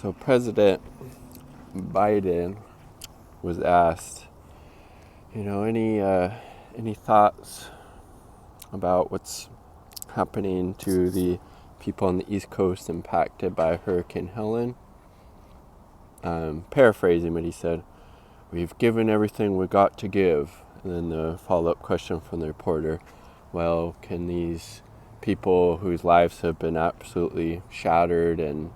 So President Biden was asked, any thoughts about what's happening to the people on the East Coast impacted by Hurricane Helene? Paraphrasing what he said, "We've given everything we got to give." And then the follow-up question from the reporter, well, can these people whose lives have been absolutely shattered and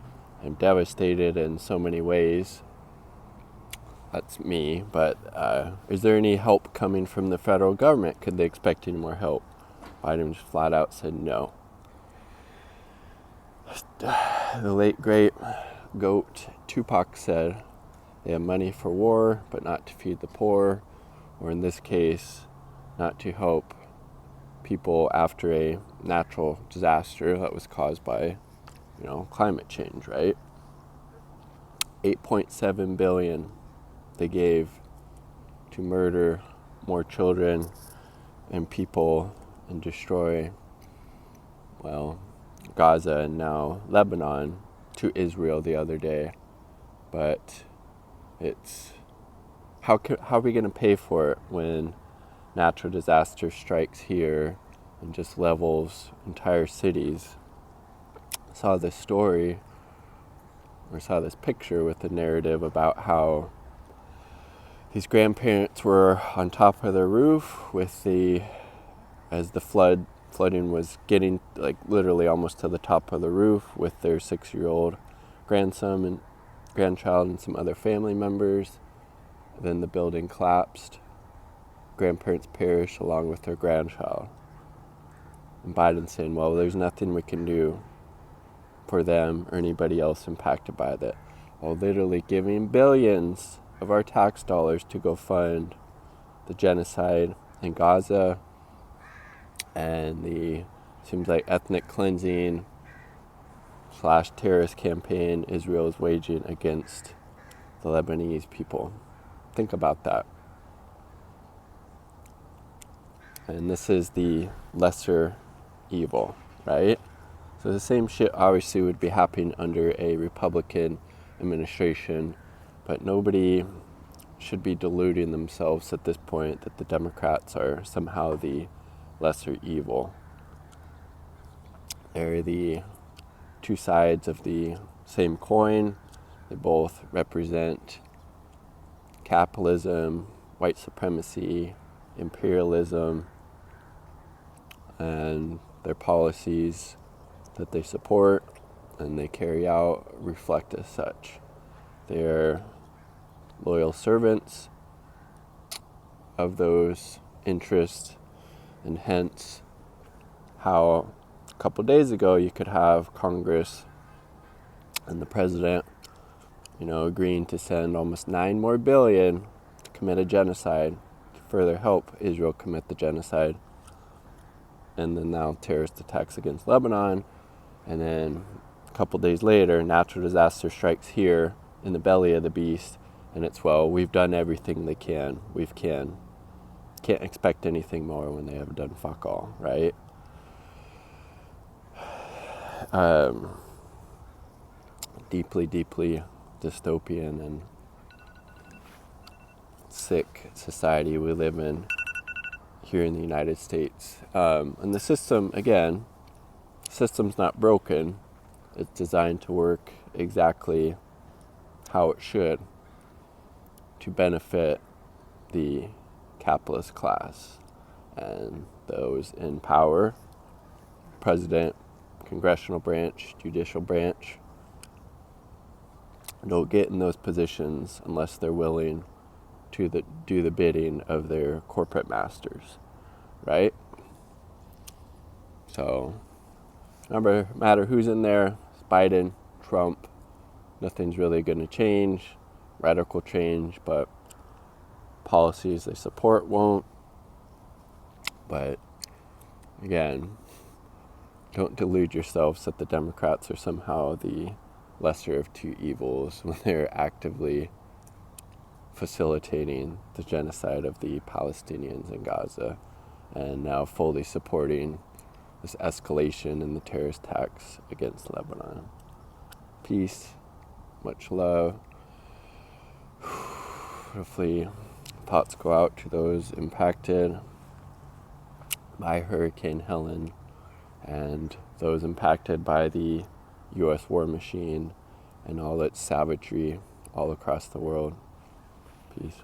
devastated in so many ways, that's me, but is there any help coming from the federal government? Could they expect any more help? Biden just flat out said no. The late great GOAT Tupac said, they have money for war, but not to feed the poor, or in this case, not to help people after a natural disaster that was caused by, climate change, right? $8.7 billion they gave to murder more children and people and destroy, Gaza and now Lebanon, to Israel the other day. But it's how are we going to pay for it when natural disaster strikes here and just levels entire cities? I saw this story, or saw this picture with a narrative about how these grandparents were on top of their roof as the flooding was getting literally almost to the top of the roof with their 6-year-old grandson and grandchild and some other family members. Then the building collapsed. Grandparents perished along with their grandchild. And Biden saying, well, there's nothing we can do for them or anybody else impacted by that. While literally giving billions of our tax dollars to go fund the genocide in Gaza and the, seems like, ethnic cleansing / terrorist campaign Israel is waging against the Lebanese people. Think about that. And this is the lesser evil, right? So the same shit obviously would be happening under a Republican administration, but nobody should be deluding themselves at this point that the Democrats are somehow the lesser evil. They're the two sides of the same coin. They both represent capitalism, white supremacy, imperialism, and their policies that they support and they carry out reflect as such. They're loyal servants of those interests, and hence how a couple days ago you could have Congress and the president, agreeing to send almost $9 billion more to commit a genocide, to further help Israel commit the genocide. And then now terrorist attacks against Lebanon. And then a couple days later, natural disaster strikes here in the belly of the beast. And it's, we've done everything they can. Can't expect anything more when they haven't done fuck all, right? Deeply, deeply dystopian and sick society we live in here in the United States. And the system, again, system's not broken. It's designed to work exactly how it should to benefit the capitalist class and those in power, president, congressional branch, judicial branch. Don't get in those positions unless they're willing to do the bidding of their corporate masters, right? So, no matter who's in there, it's Biden, Trump, nothing's really going to change, radical change, but policies they support won't. But again, don't delude yourselves that the Democrats are somehow the lesser of two evils when they're actively facilitating the genocide of the Palestinians in Gaza and now fully supporting this escalation in the terrorist attacks against Lebanon. Peace. much love. Hopefully thoughts go out to those impacted by Hurricane Helene and those impacted by the U.S. war machine and all its savagery all across the world. Peace.